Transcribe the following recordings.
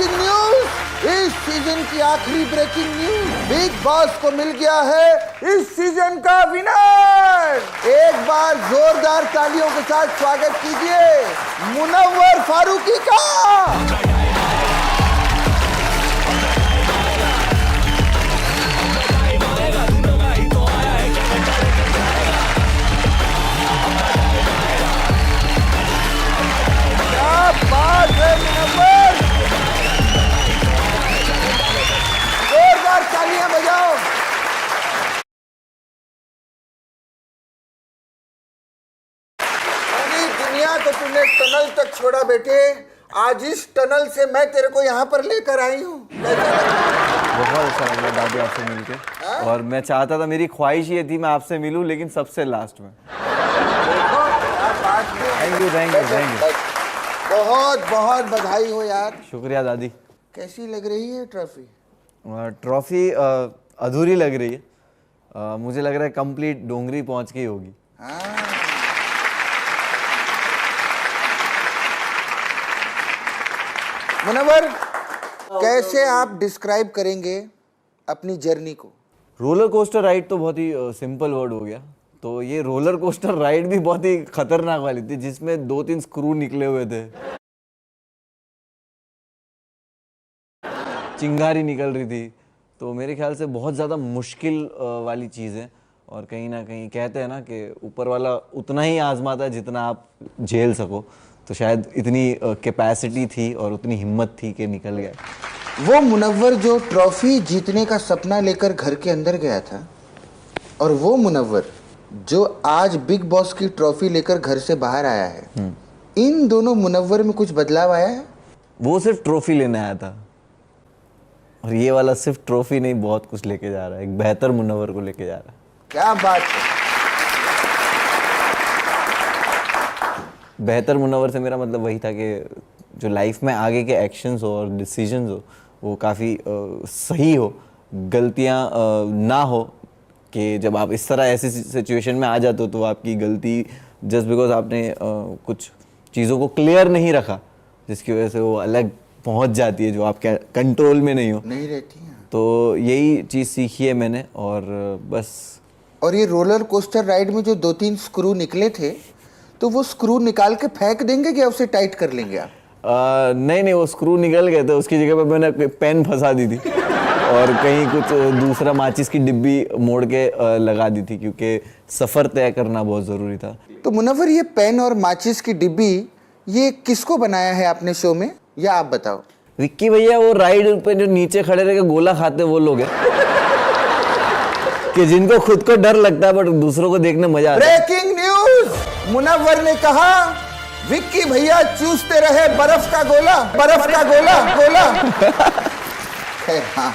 Breaking news, इस season की आखिरी ब्रेकिंग न्यूज, बिग बॉस को मिल गया है इस सीजन का विनर। एक बार जोरदार तालियों के साथ स्वागत कीजिए मुनव्वर फारूकी का। क्या बात है मुनव्वर, जोरदार तालियां बजाओ। पूरी दुनिया तो तूने टनल तक छोड़ा बेटे, आज इस टनल से मैं तेरे को यहाँ पर लेकर आई हूँ। बहुत अच्छा लगा दादी आपसे मिलके। और मैं चाहता था, मेरी ख्वाहिश ये थी मैं आपसे मिलूं, लेकिन सबसे लास्ट में। Thank you. बहुत बहुत बधाई हो यार। शुक्रिया दादी। कैसी लग रही है ट्रॉफी? ट्रॉफी अधूरी लग रही है। मुझे लग रहा है कंप्लीट डोंगरी पहुंच गई होगी। मुनव्वर, कैसे आप डिस्क्राइब करेंगे अपनी जर्नी को? रोलर कोस्टर राइड तो बहुत ही सिंपल वर्ड हो गया, तो ये रोलर कोस्टर राइड भी बहुत ही खतरनाक वाली थी, जिसमें 2-3 स्क्रू निकले हुए थे, चिंगारी निकल रही थी। तो मेरे ख्याल से बहुत ज़्यादा मुश्किल वाली चीज़ है। और कहीं ना कहीं कहते हैं ना कि ऊपर वाला उतना ही आजमाता है जितना आप झेल सको। तो शायद इतनी कैपेसिटी थी और उतनी हिम्मत थी कि निकल गया। वो मुनव्वर जो ट्रॉफी जीतने का सपना लेकर घर के अंदर गया था, और वो मुनव्वर जो आज बिग बॉस की ट्रॉफी लेकर घर से बाहर आया है, इन दोनों मुनव्वर में कुछ बदलाव आया है? वो सिर्फ ट्रॉफी लेने आया था, और ये वाला सिर्फ ट्रॉफी नहीं, बहुत कुछ लेके जा रहा है। एक बेहतर मुनव्वर को लेके जा रहा है। क्या बात है। बेहतर मुनव्वर से मेरा मतलब वही था कि जो लाइफ में आगे के एक्शंस हो और डिसीजंस हो वो काफ़ी सही हो, गलतियां ना हो। कि जब आप इस तरह ऐसी सिचुएशन में आ जाते हो तो आपकी गलती जस्ट बिकॉज आपने कुछ चीज़ों को क्लियर नहीं रखा, जिसकी वजह से वो अलग पहुंच जाती है जो आपके कंट्रोल में नहीं रहती है। तो यही चीज़ सीखी है मैंने, और बस। और ये रोलर कोस्टर राइड में जो 2-3 स्क्रू निकले थे, तो वो स्क्रू निकाल के फेंक देंगे क्या उसे टाइट कर लेंगे आप? नहीं, वो स्क्रू निकल गए थे, उसकी जगह पे मैंने पेन फंसा दी थी और कहीं कुछ दूसरा माचिस की डिब्बी मोड़ के लगा दी थी, क्योंकि सफ़र तय करना बहुत ज़रूरी था। तो मुनव्वर, ये पेन और माचिस की डिब्बी ये किसको बनाया है आपने शो में, या आप बताओ? विक्की भैया, वो राइड पे जो नीचे खड़े रह के गोला खाते वो लोग हैं कि जिनको खुद को डर लगता है बट दूसरों को देखने मजा आता है। ब्रेकिंग न्यूज, मुनव्वर ने कहा विक्की भैया चूसते रहे बर्फ का गोला। हाँ।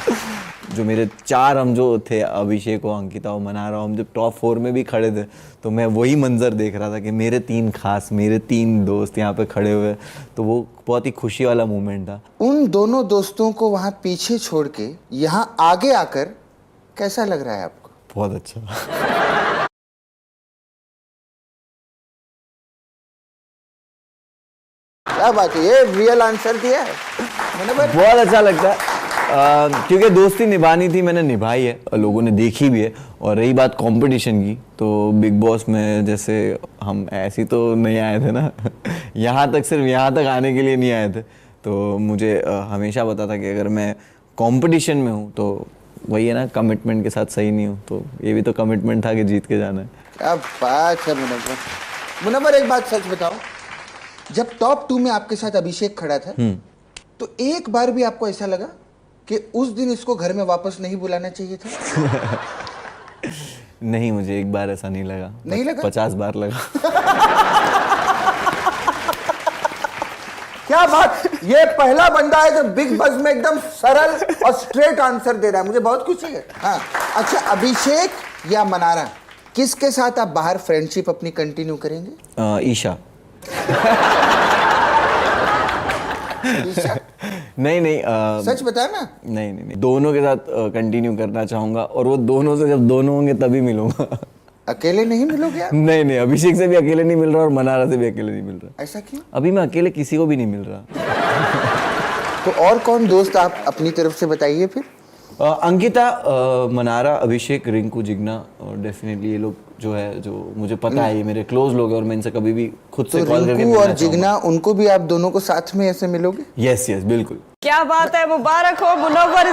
जो मेरे 4 हम जो थे, अभिषेक और अंकिता और मनारा, हम जब टॉप 4 में भी खड़े थे तो मैं वही मंजर देख रहा था कि मेरे 3 दोस्त यहाँ पे खड़े हुए। तो वो बहुत ही खुशी वाला मोमेंट था। उन दोनों दोस्तों को वहाँ पीछे छोड़ के यहाँ आगे आकर कैसा लग रहा है आपको? बहुत अच्छा। क्या बात है, ये रियल आंसर दिया है। बहुत अच्छा लगता है क्योंकि दोस्ती निभानी थी, मैंने निभाई है, लोगों ने देखी भी है। और रही बात कंपटीशन की, तो बिग बॉस में जैसे हम ऐसी तो नहीं आए थे ना यहाँ तक, सिर्फ यहाँ तक आने के लिए नहीं आए थे। तो मुझे हमेशा पता था कि अगर मैं कंपटीशन में हूँ तो वही है ना, कमिटमेंट के साथ सही नहीं हूँ। तो ये भी तो कमिटमेंट था कि जीत के जाना है। क्या बात है मुनव्वर, एक बात सच बताओ, जब टॉप 2 में आपके साथ अभिषेक खड़ा था तो एक बार भी आपको ऐसा लगा कि उस दिन इसको घर में वापस नहीं बुलाना चाहिए था? नहीं, मुझे एक बार ऐसा नहीं लगा। 50 बार लगा। क्या बात, ये पहला बंदा है जो बिग बॉस में एकदम सरल और स्ट्रेट आंसर दे रहा है, मुझे बहुत खुशी है। हाँ, अच्छा, अभिषेक या मनारा, किसके साथ आप बाहर फ्रेंडशिप अपनी कंटिन्यू करेंगे? ईशा। नहीं, सच बता ना। नहीं, दोनों के साथ कंटिन्यू करना चाहूंगा, और वो दोनों से जब दोनों होंगे तभी मिलूंगा। अकेले नहीं मिलोगे आप? नहीं, अभिषेक से भी अकेले नहीं मिल रहा और मनारा से भी अकेले नहीं मिल रहा। ऐसा क्यों? अभी मैं अकेले किसी को भी नहीं मिल रहा। तो और कौन दोस्त आप अपनी तरफ से बताइए फिर। अंकिता, मनारा, अभिषेक, रिंकू, जिग्ना, और डेफिनेटली ये लोग जो है, जो मुझे पता है ये मेरे क्लोज लोग हैं और मैं इनसे कभी भी खुद से कॉल करके रिंकू और जिग्ना, उनको भी आप दोनों को साथ में ऐसे मिलोगे? यस यस बिल्कुल। क्या बात है, मुबारक हो मुनव्वर।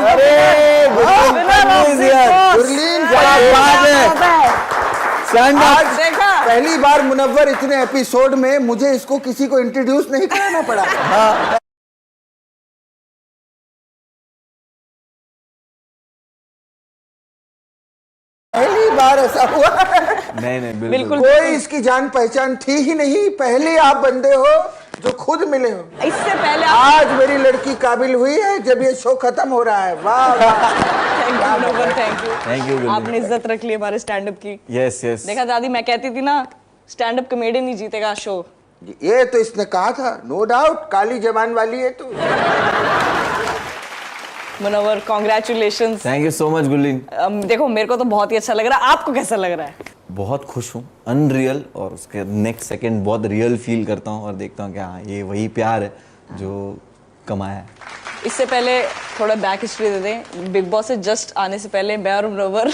आज देखा पहली बार मुनव्वर इतने एपिसोड में मुझे इसको किसी को इंट्रोड्यूस नहीं कराना पड़ा। हाँ। पहली बार ऐसा हुआ। नहीं बिल्कुल कोई इसकी जान पहचान थी ही नहीं, पहले आप बंदे हो जो खुद मिले हो। इससे पहले आज मेरी लड़की काबिल हुई है जब ये शो खत्म हो रहा है। वाह थैंक यू। आपने इज्जत रख ली हमारे स्टैंड अप की। Yes yes. देखा दादी, मैं कहती थी ना स्टैंड अप कॉमेडियन ही जीतेगा शो। ये तो इसने कहा था, नो डाउट काली जबान वाली है तू। Munawar, congratulation. Thank you so much Gurleen. देखो मेरे को तो बहुत ही अच्छा लग रहा है, आपको कैसा लग रहा है? बहुत खुश हूँ, अनरियल, और उसके नेक्स्ट सेकंड बहुत रियल फील करता हूँ और देखता हूँ कि हाँ ये वही प्यार है जो कमाया है। इससे पहले थोड़ा बैक हिस्ट्री दे दें। बिग बॉस से जस्ट आने से पहले मैं और मुनव्वर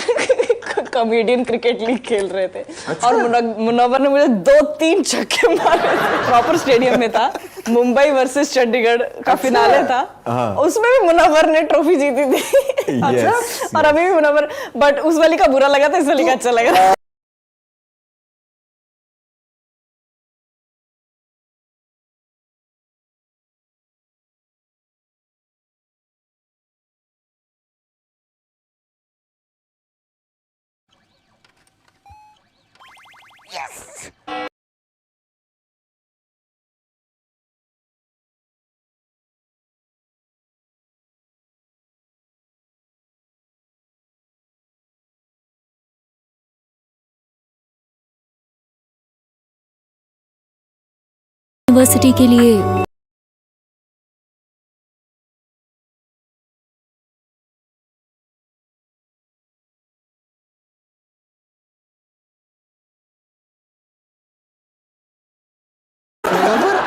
कॉमेडियन क्रिकेट लीग खेल रहे थे। अच्छा? और मुनव्वर ने मुझे 2-3 छक्के मारे। प्रॉपर स्टेडियम में था, मुंबई वर्सेस चंडीगढ़ का फिनाले था। उसमें भी मुनव्वर ने ट्रॉफी जीती थी। अच्छा? और अभी भी मुनव्वर, बट उस वाली का बुरा लगा था, इस वाली का अच्छा लगा। यूनिवर्सिटी के लिए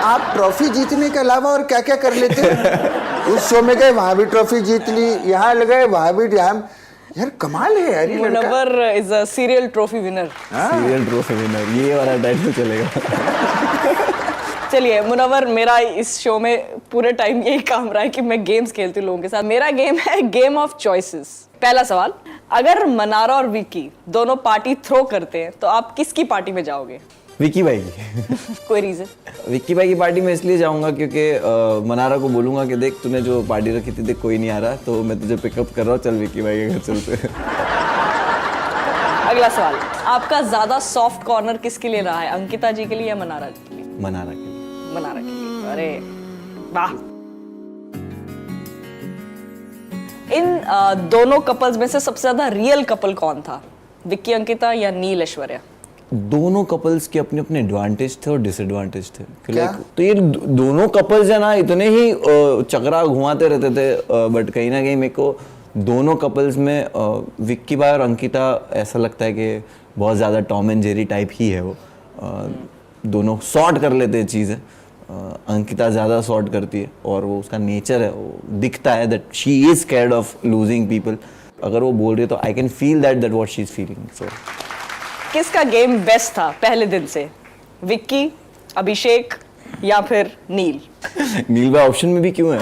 आप ट्रॉफी जीतने के अलावा और क्या क्या कर लेते हैं? उस शो में गए, वहां भी ट्रॉफी जीत ली, यहाँ गए वहां भी। यार कमाल है यार ये लड़का। Munawar is a serial trophy winner. Serial trophy winner, ये वाला टाइटल चलेगा। चलिए मुनव्वर, मेरा इस शो में पूरे टाइम यही काम रहा है कि मैं गेम्स खेलती हूँ लोगों के साथ। मेरा गेम है गेम ऑफ चॉइसेस। पहला सवाल, अगर मनारा और विक्की दोनों पार्टी थ्रो करते हैं तो आप किसकी पार्टी में जाओगे? विक्की भाई की। कोई रीजन? विक्की भाई की पार्टी में इसलिए जाऊंगा क्योंकि मनारा को बोलूंगा कि देख तूने जो पार्टी रखी थी, देख कोई नहीं आ रहा, तो मैं तुझे पिकअप कर रहा हूँ, चल विक्की भाई के घर चलते हैं। अगला सवाल, आपका ज्यादा सॉफ्ट कॉर्नर किसके लिए रहा है, अंकिता जी के लिए या मनारा जी के लिए? मनारा के लिए। मनारा के लिए। अरे वाह। इन दोनों कपल्स में से सबसे ज्यादा रियल कपल कौन था, विक्की अंकिता या नील ऐश्वर्या? दोनों कपल्स के अपने अपने एडवांटेज थे और डिसएडवांटेज थे। तो ये दोनों कपल्स है ना, इतने ही चक्रा घुमाते रहते थे, बट कहीं ना कहीं मेरे को दोनों कपल्स में विक्की भाई और अंकिता ऐसा लगता है कि बहुत ज़्यादा टॉम एंड जेरी टाइप ही है वो। दोनों सॉर्ट कर लेते हैं चीज़ें। अंकिता ज़्यादा सॉर्ट करती है और वो उसका नेचर है, वो दिखता है that she is scared of losing people. अगर वो बोल रही है तो I can feel that what she is feeling. So किसका गेम बेस्ट था पहले दिन से, विक्की, अभिषेक या फिर नील? नील भाई ऑप्शन में भी क्यों है?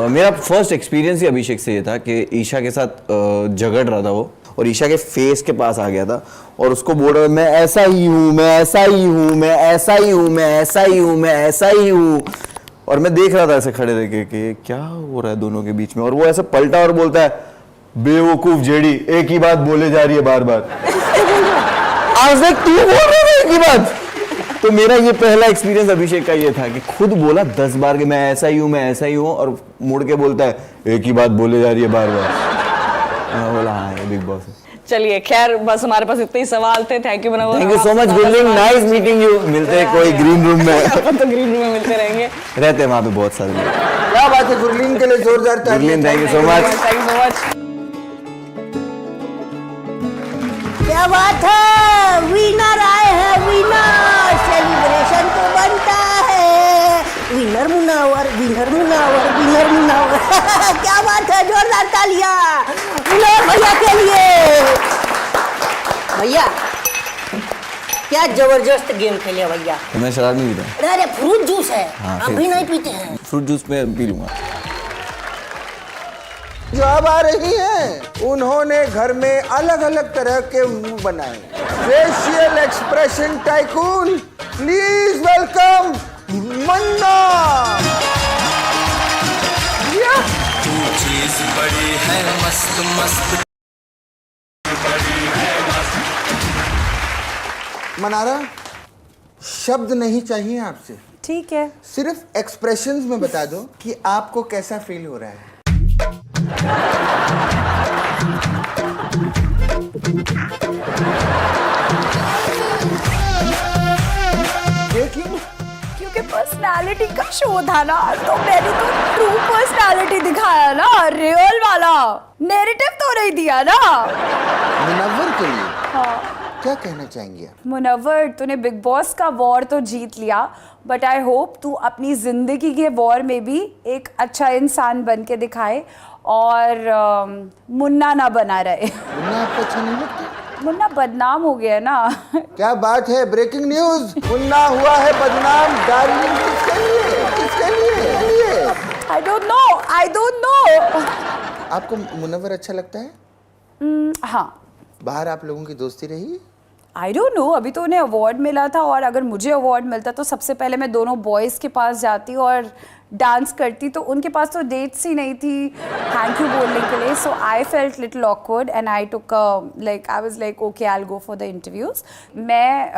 मेरा फर्स्ट एक्सपीरियंस ही अभिषेक से ये था कि ईशा के साथ झगड़ रहा था वो, और ईशा के फेस के पास आ गया था और उसको बोल रहा मैं ऐसा ही हूँ, मैं ऐसा ही हूँ, मैं ऐसा ही हूँ, मैं ऐसा ही हूँ, मैं ऐसा ही हूँ। और मैं देख रहा था ऐसे खड़े रह के कि क्या हो रहा है दोनों के बीच में, और वो ऐसे पलटा और बोलता है बेवकूफ जेडी, एक ही बात बोले जा रही है बार बार। आज तक तू बोल रहा है एक ही बात। तो मेरा ये पहला एक्सपीरियंस अभिषेक का ये था कि खुद बोला 10 बार कि मैं ऐसा ही हूँ, मैं ऐसा ही हूँ, और मुड़ के बोलता है एक ही बात बोले जा रही है बार बार। मैं बोला हाँ ये बिग बॉस है। चलिए खैर, बस हमारे पास इतने ही सवाल थे। Thank you Munawar. Thank you so much Gurleen, nice meeting you. मिलते हैं कोई ग्रीन रूम में। तो ग्रीन रूम में मिलते रहेंगे, रहते हैं वहाँ पे बहुत सारे लोग। क्या बात है, गुरलीन के लिए जोरदार तालियां। Gurleen thank you so much. Thank you so much. क्या बात है, विनर आए हैं, विनर। सेलिब्रेशन तो बनता है। विनर मुनव्वर विनर मुनावर क्या बात है, जोरदार तालियां मुनावर भैया के लिए। भैया क्या जबरदस्त गेम खेले भैया। तो मैं शराब नहीं पीता। अरे फ्रूट जूस है, हाँ, हम भी नहीं पीते हैं। फ्रूट जूस में पी लूंगा। जो अब आ रही हैं, उन्होंने घर में अलग अलग तरह के मुंह बनाए। Facial expression tycoon, please welcome Manna. चीज बड़ी है मस्त मस्त मनारा, शब्द नहीं चाहिए आपसे, ठीक है। सिर्फ एक्सप्रेशंस में बता दो कि आपको कैसा फील हो रहा है। क्यों? क्योंकि पर्सनालिटी का शो था ना, तो मैंने तो ट्रू पर्सनालिटी दिखाया ना, रियल वाला नैरेटिव तो नहीं दिया ना। मुनव्वर के लिए हाँ। क्या कहना चाहेंगे आप? मुनव्वर, तूने बिग बॉस का वॉर तो जीत लिया, बट आई होप तू अपनी जिंदगी के वॉर में भी एक अच्छा इंसान बन के दिखाए और मुन्ना ना बना रहे। मुन्ना आपको अच्छा नहीं लगता? मुन्ना बदनाम हो गया ना। क्या बात है, ब्रेकिंग न्यूज, मुन्ना हुआ है बदनाम। डार्लिंग किसके लिए? किसके लिए? I don't know. आपको मुनव्वर अच्छा लगता है? हाँ। बाहर आप लोगों की दोस्ती रही? आई डोंट नो, अभी तो उन्हें अवार्ड मिला था, और अगर मुझे अवार्ड मिलता तो सबसे पहले मैं दोनों बॉयज़ के पास जाती और डांस करती, तो उनके पास तो डेट्स ही नहीं थी थैंक यू बोलने के लिए। So I felt little awkward and I took like I was like okay, I will go for the interviews. मैं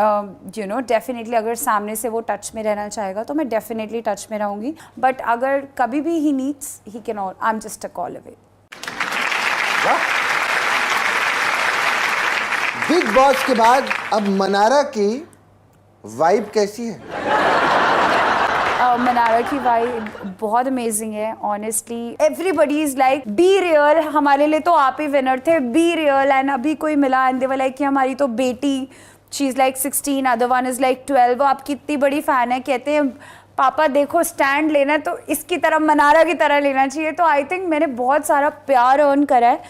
यू नो डेफिनेटली अगर सामने से वो टच में रहना चाहेगा तो मैं डेफिनेटली टच में रहूँगी, बट अगर कभी भी he needs, he can all, I am just a call away. Big boss के बाद अब मनारा की वाइब कैसी है? मनारा की वाइब बहुत अमेजिंग है, honestly. Everybody is like be real, हमारे लिए तो आप ही विनर थे, बी रियल। एंड अभी कोई मिला एंड दे वर लाइक कि हमारी तो बेटी, she is like 16, other one is like 12, वो आपकी इतनी बड़ी फैन है, कहते हैं पापा देखो स्टैंड लेना तो इसकी तरह, मनारा की तरह लेना चाहिए। तो आई थिंक मैंने बहुत सारा प्यार अर्न करा है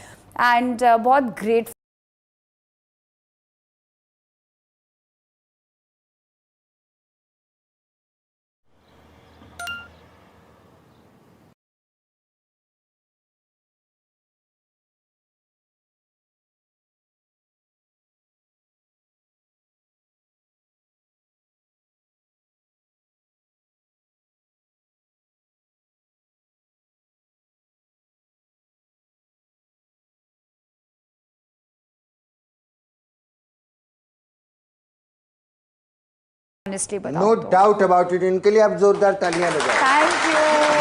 एंड बहुत ग्रेट। Honestly बताओ नो तो। डाउट अबाउट इट, इनके लिए आप जोरदार तालियां बजाएं। Thank you,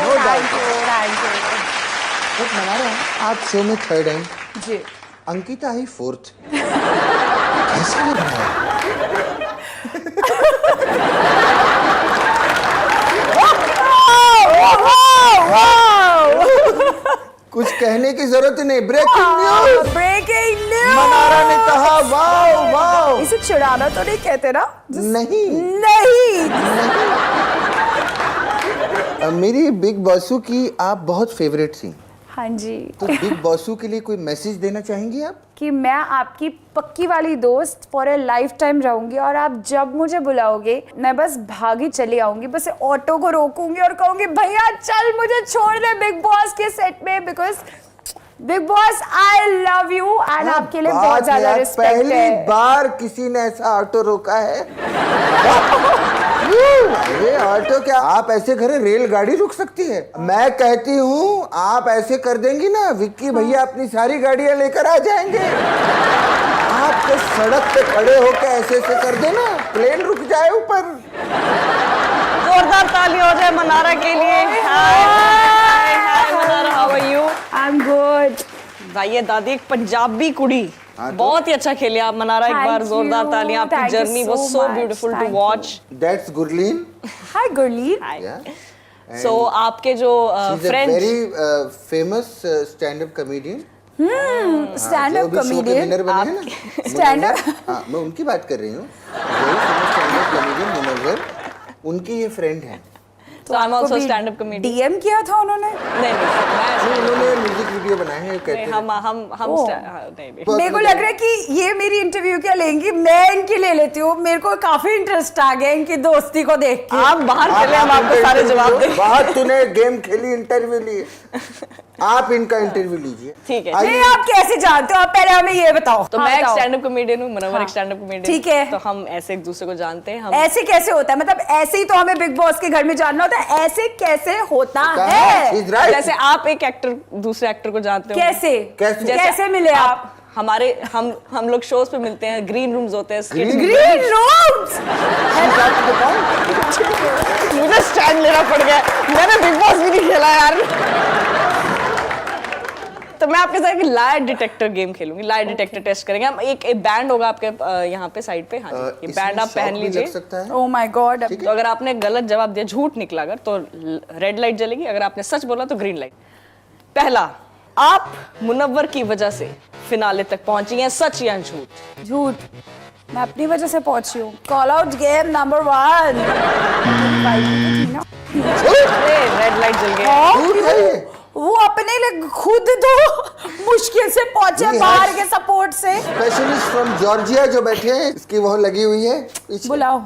No doubt. Thank you. But Mannara, आप शो में थर्ड हैं, जी। अंकिता आई फोर्थ, कैसा लग रहा है? कुछ कहने की जरूरत ही नहीं। Breaking news, breaking news, Mannara ने कहा वाओ वाओ। इसे चिढ़ाना तो नहीं कहते ना? नहीं नहीं। मेरी बिग बॉसू की आप बहुत फेवरेट थी, हाँ जी। तो बिग बॉसू के लिए कोई मैसेज देना चाहेंगी आप? कि मैं आपकी पक्की वाली दोस्त फॉर ए लाइफ टाइम रहूंगी, और आप जब मुझे बुलाओगे मैं बस भागी चली आऊंगी, बस ऑटो को रोकूंगी और कहूंगी भैया चल मुझे छोड़ दे बिग बॉस के सेट में, because big boss I love you and आपके लिए बहुत ज्यादा रिस्पेक्ट पहली है। बार किसी ने ऐसा ऑटो रोका है। अरे ऑटो क्या, आप ऐसे करे रेलगाड़ी रुक सकती है। मैं कहती हूँ आप ऐसे कर देंगी ना, विक्की भैया अपनी सारी गाड़ियां लेकर आ जाएंगे। आप तो सड़क पे खड़े होकर ऐसे ऐसे कर देना, प्लेन रुक जाए ऊपर। जोरदार ताली हो जाए मनारा के लिए। Hi Mannara, how are you? I am good. भाई ये दादी एक पंजाबी कुड़ी, हाँ तो? बहुत ही अच्छा खेले आप मनारा। एक Thank बार जोरदार you, तालियां, आपकी thank you journey was so so much, beautiful to thank watch. That's Gurleen. Hi Gurleen. So आपके जो friend, very famous stand up comedian, stand up comedian, winner बने हैं ना, stand up? मुनव्वर। हाँ, मैं उनकी बात कर रही हूँ। Very famous stand up comedian Munawar, उनकी ये फ्रेंड है। So I'm also a stand-up comedian. DM किया था उन्होंने? नहीं मैं उन्होंने म्यूजिक वीडियो बनाए हैं कहते नहीं, हैं। हम ओह। नहीं मेरे को लग रहा है कि ये मेरी इंटरव्यू क्या लेंगी, मैं इनकी ले लेती हूँ। मेरे को काफी इंटरेस्ट आ गया इनकी दोस्ती को देख के। आप बाहर चले, हम आपको सारे जवाब देंगे। बाहर तूने गेम खेली, इंटरव्यू लिए, आप इनका इंटरव्यू लीजिए। ठीक है। नहीं, आप कैसे जानते हो? आप पहले हमें ये बताओ। तो हाँ, मैं एक बताओ। स्टैंड अप कॉमेडियन हूँ, मनोवर हाँ। एक स्टैंड अप कॉमेडियन। ठीक है। तो हम ऐसे एक दूसरे को जानते हैं। हम ऐसे कैसे होता है? मतलब ऐसे ही तो हमें बिग बॉस के घर में जानना होता है, ऐसे कैसे होता है? She's right. जैसे आप एक एक्टर दूसरे एक्टर को जानते हो। कैसे कैसे? कैसे मिले आप? हमारे हम लोग शोज पे मिलते हैं, ग्रीन रूम्स होते हैं, skits- ग्रीन रूम्स। मुझे स्टैंड लेना पड़ गया, मैंने बिग बॉस भी नहीं खेला यार। तो मैं आपके साथ एक लाइ डिटेक्टर गेम खेलूंगी। लाइ डिटेक्टर टेस्ट करेंगे हम। एक बैंड होगा आपके यहाँ पे साइड पे। हाँ जी, ये बैंड आप पहन लीजिए। Oh my God. तो अगर आपने गलत जवाब दिया, झूठ निकला अगर, तो रेड लाइट जलेगी। अगर आपने सच बोला तो ग्रीन लाइट। पहला, आप मुनव्वर की वजह से फिनाले तक पहुंची हैं, सच या झूठ? झूठ। मैं अपनी वजह से पहुंची हूँ। Call out game number 1। Red light जल गया। वो अपने लिए खुद तो मुश्किल से पहुंचे बाहर के सपोर्ट से। स्पेशलिस्ट फ्रॉम जॉर्जिया जो बैठे हैं, इसकी वो लगी हुई है पीछे। बुलाओ।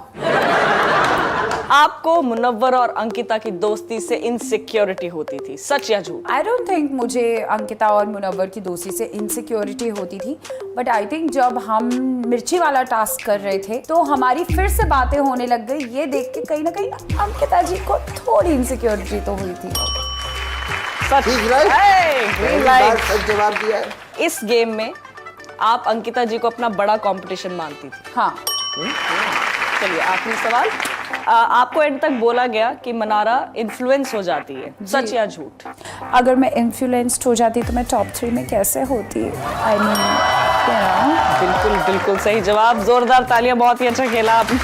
आपको मुनव्वर और अंकिता की दोस्ती से इनसिक्योरिटी होती थी, सच या झूठ? आई डोंट थिंक मुझे अंकिता और मुनव्वर की दोस्ती से इनसिक्योरिटी होती थी, बट आई थिंक जब हम मिर्ची वाला टास्क कर रहे थे तो हमारी फिर से बातें होने लग गई। ये देख के कहीं ना कहीं अंकिता जी को थोड़ी इनसिक्योरिटी तो हुई थी। सच। He's right. Green light. सच जवाब दिया है। इस गेम में आप अंकिता जी को अपना बड़ा कंपटीशन मानती थी। हाँ। चलिए आखिरी सवाल। आपको एंड तक बोला गया कि मनारा इन्फ्लुएंस हो जाती है, सच या झूठ? अगर मैं इन्फ्लुएंस्ड हो जाती तो मैं टॉप 3 में कैसे होती? आई मीन बिल्कुल बिल्कुल सही जवाब। जोरदार तालियां, बहुत ही अच्छा खेला आपने।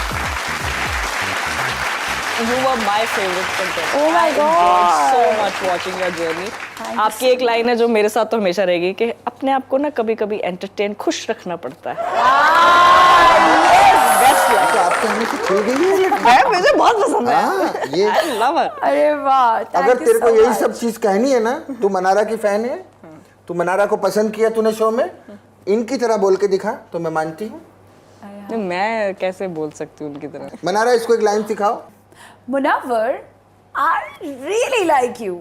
You were my favorite contestant. Oh my I enjoyed so much watching your journey. आपकी एक लाइन है जो मेरे साथ तो हमेशा रहेगी कि अपने आप को ना कभी-कभी एंटरटेन, खुश रखना पड़ता है। Best luck. तो आपके हमें से खिल गई है। मुझे बहुत पसंद है। हाँ, ये I love her. अरे वाह। अगर तेरे को यही सब चीज कहनी है ना, तू मनारा की फैन है, तू मनारा को पसंद किया तूने शो में, इनकी तरह बोल के दिखा तो मैं मानती हूँ। मैं कैसे बोल सकती हूँ उनकी तरह? मनारा, इसको एक लाइन सिखाओ। Munawwar, I really like you,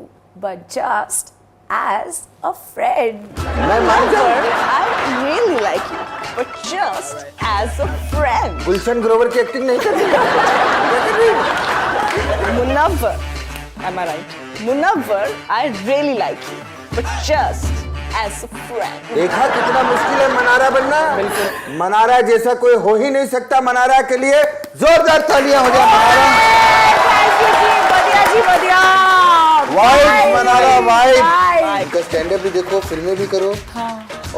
but just as a friend. मैं मान जाऊँ। I really like you, but just as a friend. Gulshan Grover की एक्टिंग नहीं कर रही क्या कर रही है? Munawwar, am I right? Munawwar, I really like you, but just as a friend. देखा कितना मुश्किल है मनारा बनना। मनारा जैसा कोई हो ही नहीं सकता। मनारा के लिए जोरदार तालियां हो जाए। बढ़िया जी, बढ़िया। Vibe Mannara, vibe. वाइब। इनका स्टैंड अप भी देखो, फिल्में भी करो।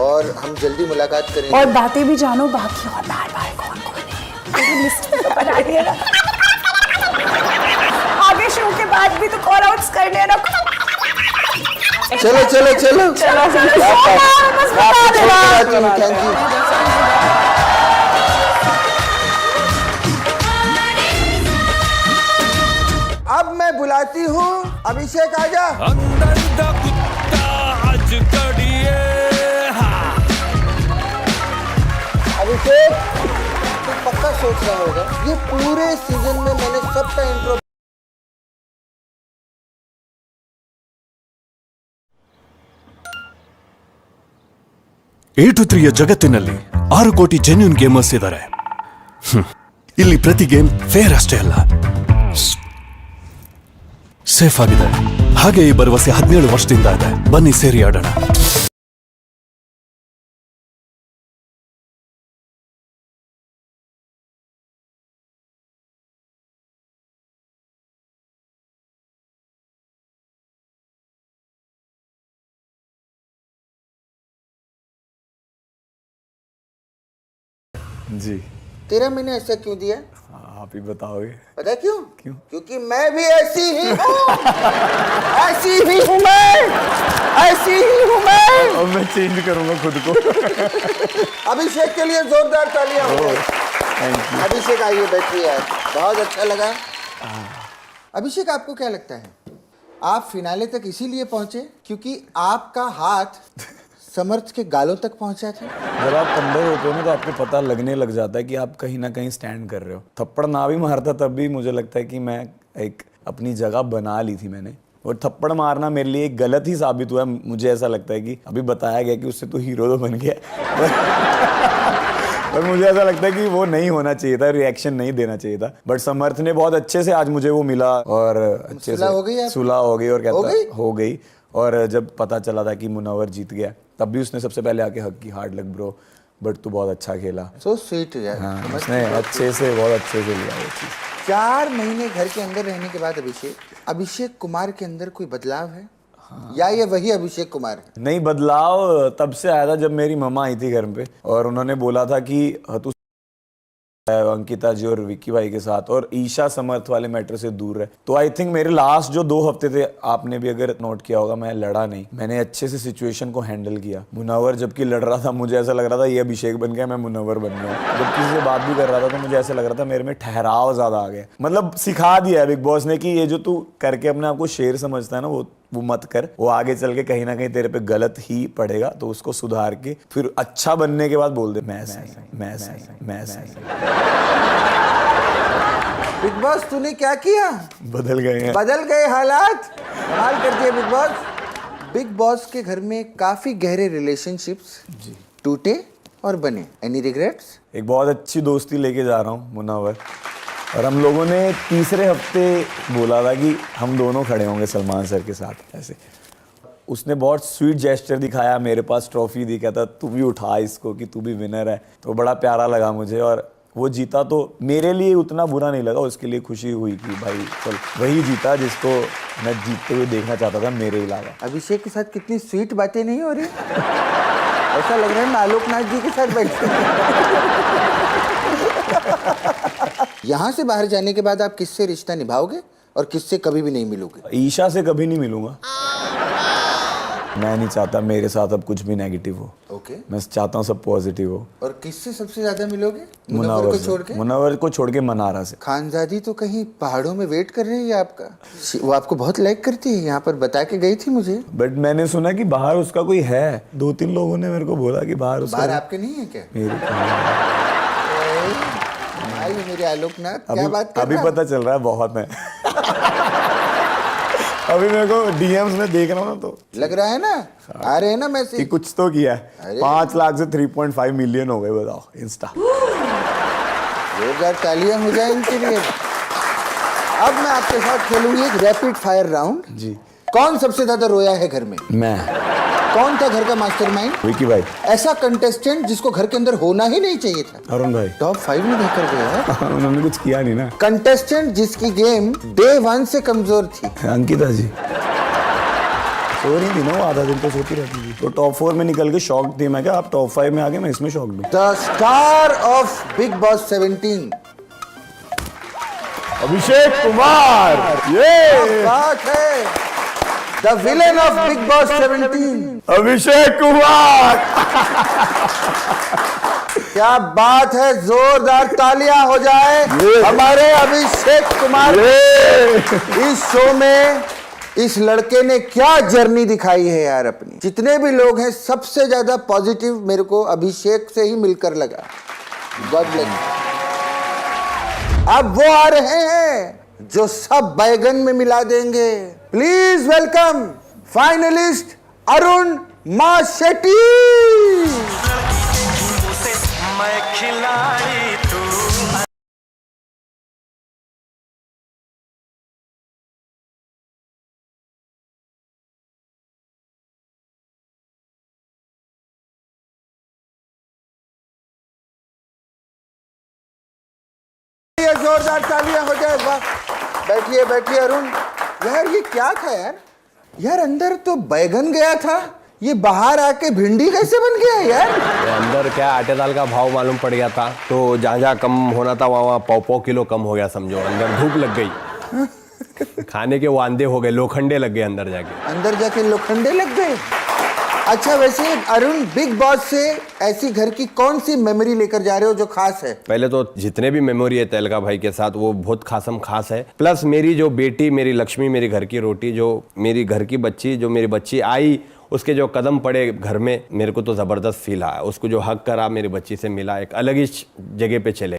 और हम जल्दी मुलाकात करेंगे। और बातें भी जानो बाकी, और बार-बार कौन-कौन है पूरी लिस्ट में तो बना दिया ना। आगे शो के बाद भी तो कॉल आउट्स करने ना। चलो चलो चलो बस बता देना। Thank you. अब मैं बुलाती हूँ अभिषेक, आजा। अंदर दा कुत्ता आज कड़िए हाँ। अभिषेक, तू पक्का सोच रहा होगा ये पूरे सीजन में मैंने सबका इंट्रो A23ಯ ಜಗತ್ತಿನಲ್ಲಿ 6 ಕೋಟಿ ಜೆನ್ಯೂನ್ ಗೇಮರ್ಸ್ ಇದ್ದಾರೆ. ಇಲ್ಲಿ ಪ್ರತಿ ಗೇಮ್ ಫೇರ್ ಅಷ್ಟೇ ಅಲ್ಲ, ಸೇಫ್ ಆಗಿದೆ. ಹಾಗೆ ಈ ಭರವಸೆ 17 ವರ್ಷದಿಂದ ಇದೆ. ಬನ್ನಿ ಸೇರಿ ಆಡೋಣ. जी, तेरा मैंने ऐसा क्यों दिया? आप ही बताओगे। पता है क्यों? क्योंकि मैं भी ऐसी ही हूँ। ऐसी ही हूँ मैं। ऐसी ही हूँ मैं। अब मैं चेंज करूंगा खुद को। अभिषेक के लिए जोरदार तालियां हो जाए। Thank you. अभिषेक आइए, बैठिए यार, बहुत अच्छा लगा। अभिषेक, आपको क्या लगता है आप फिनाले तक इसीलिए पहुंचे क्योंकि आपका हाथ समर्थ के गालों तक पहुंचा था? जब आप अंदर होते हो ना तो आपको पता लगने लग जाता है कि आप कहीं ना कहीं स्टैंड कर रहे हो। थप्पड़ ना भी मारता तब भी मुझे लगता है कि मैं एक अपनी जगह बना ली थी मैंने, और थप्पड़ मारना मेरे लिए एक गलत ही साबित हुआ। मुझे ऐसा लगता है कि अभी बताया गया कि उससे तो हीरो तो बन गया पर मुझे ऐसा लगता है कि वो नहीं होना चाहिए था, रिएक्शन नहीं देना चाहिए था। बट समर्थ ने बहुत अच्छे से आज मुझे वो मिला और अच्छे सुलह से हो गई सुलह हो गई और कहता हो गई। और जब पता चला था कि मुनव्वर जीत गया तब भी उसने सबसे पहले आके हक की, हार्ड लक ब्रो, बट तू बहुत अच्छा खेला। सो स्वीट यार। हाँ, उसने अच्छे से, बहुत अच्छे से लिया वो चीज़। 4 महीने घर के अंदर रहने के बाद अभिषेक कुमार के अंदर कोई बदलाव है? हाँ। या ये वही अभिषेक कुमार है? नहीं, बदलाव तब से आया था जब मेरी मम्मा आई थी घर पे और उन्होंने बोला था कि तू अंकिता जी और विक्की भाई के साथ और ईशा समर्थ वाले मैटर से दूर रहे। तो आई थिंक मेरे लास्ट जो 2 हफ्ते थे, आपने भी अगर नोट किया होगा, मैं लड़ा नहीं, मैंने अच्छे से सिचुएशन को हैंडल किया। मुनव्वर जबकि लड़ रहा था मुझे ऐसा लग रहा था ये अभिषेक बन गया, मैं मुनव्वर बन गया। जब किसी से बात भी कर रहा था तो मुझे ऐसा लग रहा था मेरे में ठहराव ज्यादा आ गया। मतलब सिखा दिया बिग बॉस ने कि ये जो तू करके अपने आप को शेर समझता है ना, वो मत कर, वो आगे चल के कहीं ना कहीं तेरे पे गलत ही पड़ेगा। तो उसको सुधार के फिर अच्छा बनने के बाद बोल दे मैं बिग बॉस तूने क्या किया? बदल गए हैं, बदल गए हालात, कमाल कर दिए बिग बॉस। बिग बॉस के घर में काफी गहरे रिलेशनशिप्स टूटे और बने। Any regrets? एक बहुत अच्छी दोस्ती लेके जा रहा हूँ मुनव्वर, और हम लोगों ने तीसरे हफ्ते बोला था कि हम दोनों खड़े होंगे सलमान सर के साथ। ऐसे उसने बहुत स्वीट जेस्चर दिखाया, मेरे पास ट्रॉफी दी, कहता तू भी उठा इसको कि तू भी विनर है। तो बड़ा प्यारा लगा मुझे, और वो जीता तो मेरे लिए उतना बुरा नहीं लगा, उसके लिए खुशी हुई कि भाई चल वही जीता जिसको मैं जीतते हुए देखना चाहता था मेरे अलावा। अभिषेक के साथ कितनी स्वीट बातें नहीं हो रही? ऐसा लग रहा है मैं आलोकनाथ जी के साथ बैठे। यहाँ से बाहर जाने के बाद आप किससे रिश्ता निभाओगे और किससे कभी भी नहीं मिलोगे? ईशा से कभी नहीं मिलूंगा। मैं नहीं चाहता मेरे साथ अब कुछ भी नेगेटिव हो। ओके। मैं चाहता हूँ सब पॉजिटिव हो। और किससे सबसे ज्यादा मिलोगे? मुनव्वर को छोड़ के? मुनव्वर को छोड़ के मनारा से। खानजादी तो कहीं पहाड़ों में वेट कर रही है आपका। वो आपको बहुत लाइक करती है, यहाँ पर बता के गई थी मुझे। बट मैंने सुना कि बाहर उसका कोई है, 2-3 लोगों ने मेरे को बोला कि बाहर उसका। बाहर आपके नहीं है क्या? मेरे आलोकनाथ, क्या बात कर अभी रहा? पता चल रहा है बहुत है। अभी मेरे को डीएम्स में देख रहा हूँ तो लग रहा है ना, आ रहे हैं ना मैसेज कि कुछ तो किया है। 5 लाख से 3.5 मिलियन हो गए, बताओ इंस्टा। जोरदार तालियां हो जाए इनके लिए। अब मैं आपके साथ खेलूंगी एक रैपिड फायर राउंड। जी। कौन सबसे ज्यादा रोया है घर में? मैं। कौन था घर का मास्टरमाइंड? विकी भाई। ऐसा कंटेस्टेंट जिसको घर के अंदर होना ही नहीं चाहिए था? अरुण भाई। टॉप 5 में देकर गया है। उन्होंने कुछ किया नहीं ना। कंटेस्टेंट जिसकी गेम डे 1 से कमजोर थी? अंकिता जी। सो रही थी ना वो, आधा दिन तो सोती रहती थी। तो टॉप 4 में निकल के शॉक थी मैं, क्या आप टॉप 5 में आ गए, मैं इसमें शॉक दूं। The star of big boss 17 Abhishek Kumar. ये बात है। The villain of big boss 17 Abhishek Kumar. क्या बात है, जोरदार तालियां हो जाए हमारे अभिषेक कुमार। इस शो में इस लड़के ने क्या जर्नी दिखाई है यार अपनी। जितने भी लोग हैं सबसे ज्यादा पॉजिटिव मेरे को अभिषेक से ही मिलकर लगा। God bless. अब वो आ रहे हैं जो सब बैगन में मिला देंगे। Please welcome finalist Arun Mashettee. मैं खिलाड़ी तू। जोरदार तालियां हो जाए। वाह, बैठिए बैठिए अरुण। यार ये क्या था यार? यार अंदर तो बैगन गया था, ये बाहर आके भिंडी कैसे बन गया यार? अंदर क्या आटे दाल का भाव मालूम पड़ गया था, तो जहाँ जहाँ कम होना था वहाँ 100 किलो कम हो गया समझो। अंदर धूप लग गई, खाने के वांदे हो गए, लोखंडे लग गए अंदर जाके। अंदर जाके लोखंडे लग गए? अच्छा वैसे अरुण, बिग बॉस से ऐसी घर की कौन सी मेमोरी लेकर जा रहे हो जो खास है? पहले तो जितने भी मेमोरी है तेलका भाई के साथ वो बहुत खास है। प्लस मेरी जो बेटी, मेरी लक्ष्मी, मेरी घर की रोटी, जो मेरी घर की बच्ची, जो मेरी बच्ची आई, उसके जो कदम पड़े घर में, मेरे को तो जबरदस्त फील आया। उसको जो हक करा मेरी बच्ची से मिला, एक अलग ही जगह पे चले।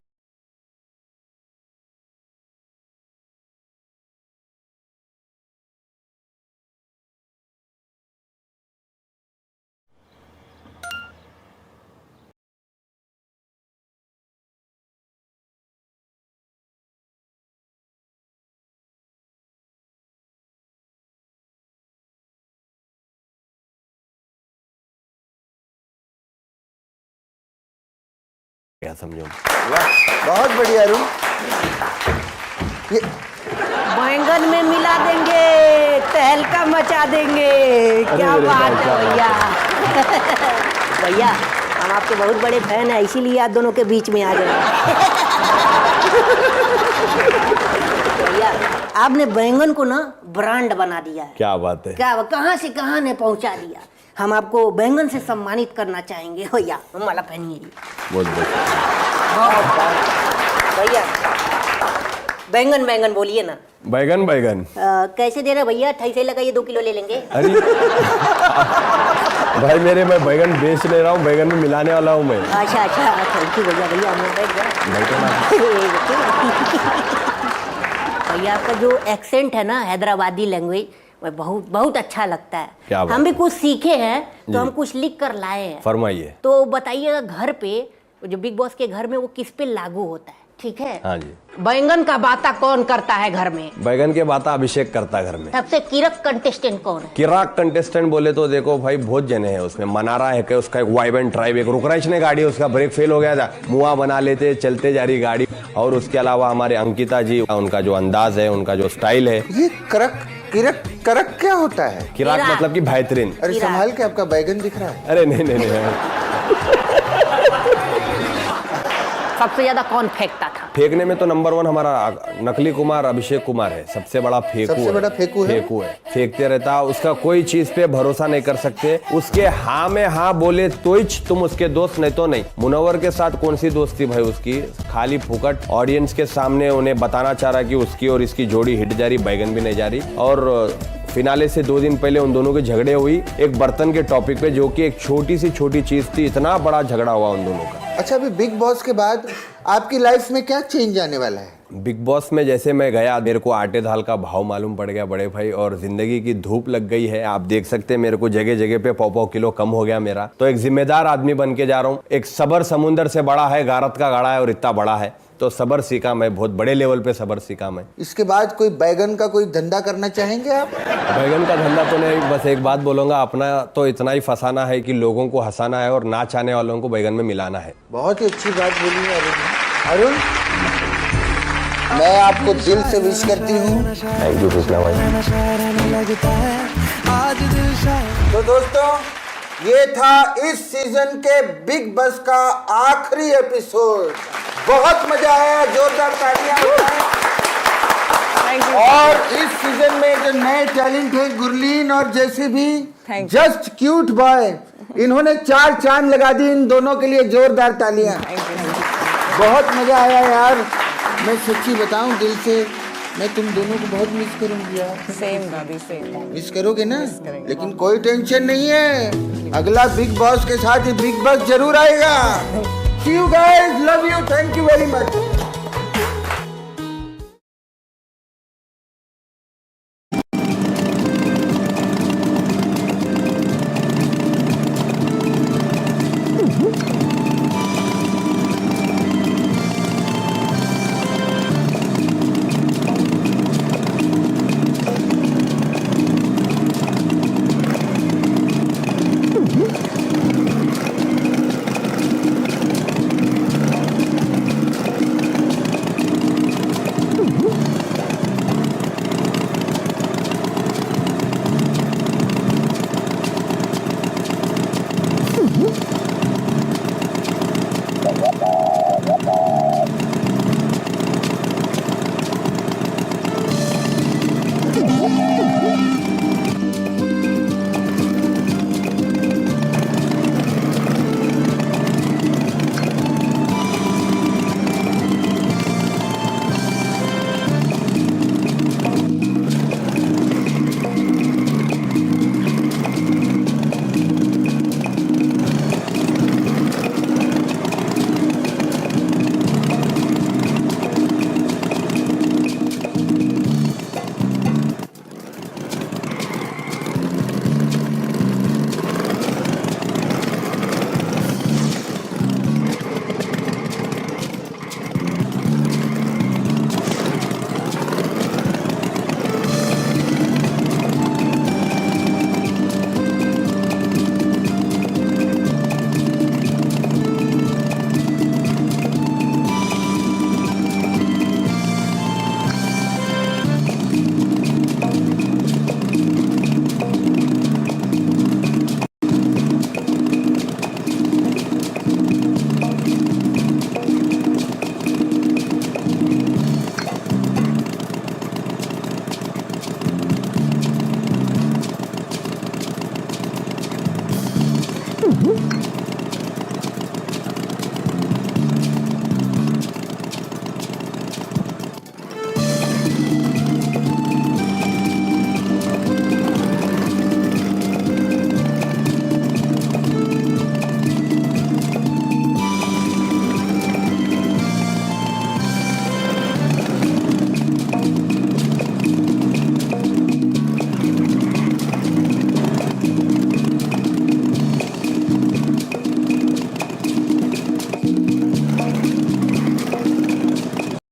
क्या समझो। बहुत बढ़िया अरुण। ये बैंगन में मिला देंगे, तहलका मचा देंगे। क्या बात है भैया। भैया हम आपके बहुत बड़े फैन हैं, इसीलिए आप दोनों के बीच में आ गए। भैया आपने बैंगन को ना ब्रांड बना दिया है। क्या बात है। क्या कहाँ से कहाँ ने पहुँचा दिया। हम आपको बैंगन से सम्मानित करना चाहेंगे। भैया माला पहनिए। बहुत भैया बैंगन बैंगन बोलिए ना। बैगन बैगन कैसे दे रहे भैया? ठैसे लगाइए, 2 किलो ले लेंगे। अरे भाई मेरे, मैं बैगन बेच ले रहा हूँ, बैगन में मिलाने वाला हूँ मैं। अच्छा थैंक यू भैया। भैया हमें बैठ जाए। भैया आपका जो एक्सेंट है ना, हैदराबादी लैंग्वेज, बहुत बहुत अच्छा लगता है। क्या बात हम भी कुछ सीखे हैं तो हम कुछ लिख कर लाए हैं। फरमाइए। तो बताइएगा घर पे, जो बिग बॉस के घर में, वो किस पे लागू होता है? ठीक है। हाँ जी। बैंगन का बाता कौन करता है घर में? बैगन के बाता अभिषेक करता है घर में। सबसे किरक कंटेस्टेंट कौन है? किराक कंटेस्टेंट बोले तो देखो भाई बहुत जने हैं उसमें। मनारा है कि उसका एक वाइबन ट्राइब, एक रुकराइश ने गाड़ी, उसका ब्रेक फेल हो गया था, मुआ बना लेते, चलते जा रही गाड़ी। और उसके अलावा हमारे अंकिता जी, उनका जो अंदाज है, उनका जो स्टाइल है। ये किरक क्या होता है? किराक मतलब कि बेहतरीन। अरे संभाल के, आपका बैगन दिख रहा है। अरे नहीं। सबसे ज्यादा कौन फेंकता था? फेंकने में तो नंबर 1 हमारा नकली कुमार, अभिषेक कुमार है। सबसे बड़ा फेंकू सबसे बड़ा फेंकू है। फेंकते रहता, उसका कोई चीज पे भरोसा नहीं कर सकते। उसके हाँ में हाँ बोले तो ही तुम उसके दोस्त, नहीं तो नहीं। मुनव्वर के साथ कौन सी दोस्ती भाई उसकी, खाली फुकट। ऑडियंस के सामने उन्हें बताना चाह रहा कि उसकी और इसकी जोड़ी हिट जा रही, बैगन भी नहीं जा रही। और फिनाले से 2 दिन पहले उन दोनों के झगड़े हुई एक बर्तन के टॉपिक पे, जो कि एक छोटी चीज थी, इतना बड़ा झगड़ा हुआ उन दोनों का। अच्छा, अभी बिग बॉस के बाद आपकी लाइफ में क्या चेंज आने वाला है? बिग बॉस में जैसे मैं गया, मेरे को आटे दाल का भाव मालूम पड़ गया बड़े भाई, और जिंदगी की धूप लग गई है। आप देख सकते हैं मेरे को जगह जगह पे 100 किलो कम हो गया मेरा। तो एक जिम्मेदार आदमी बन के जा रहा हूँ। एक सबर समुंदर से बड़ा है, गारत का गाड़ा है और इतना बड़ा है। तो सबर सीखा मैं, बहुत बड़े लेवल पे सबर सीखा मैं। इसके बाद कोई बैगन का कोई धंधा करना चाहेंगे आप? बैगन का धंधा तो नहीं, बस एक बात बोलूंगा, अपना तो इतना ही फंसाना है कि लोगों को हंसाना है और ना चाहने वालों को बैगन में मिलाना है। बहुत ही अच्छी बात बोली है अरुण। मैं आपको दिल से विश करती हूँ। थैंक यू कृष्णा भाई। तो दोस्तों, ये था इस सीजन के बिग बॉस का आखिरी एपिसोड। बहुत मजा आया, जोरदार तालियां बजाएं। और इस सीजन में जो नए टैलेंट है, गुरलीन और जैसे भी जस्ट क्यूट बॉय, इन्होंने 4 चांद लगा दी। इन दोनों के लिए जोरदार तालियां। बहुत मजा आया यार। मैं सच्ची बताऊं दिल से, मैं तुम दोनों को बहुत मिस करूंगी यार। सेम दादी, सेम। मिस करोगे ना? लेकिन कोई टेंशन नहीं है, अगला बिग बॉस के साथ ही बिग बॉस जरूर आएगा। See you guys, love you, thank you very much. है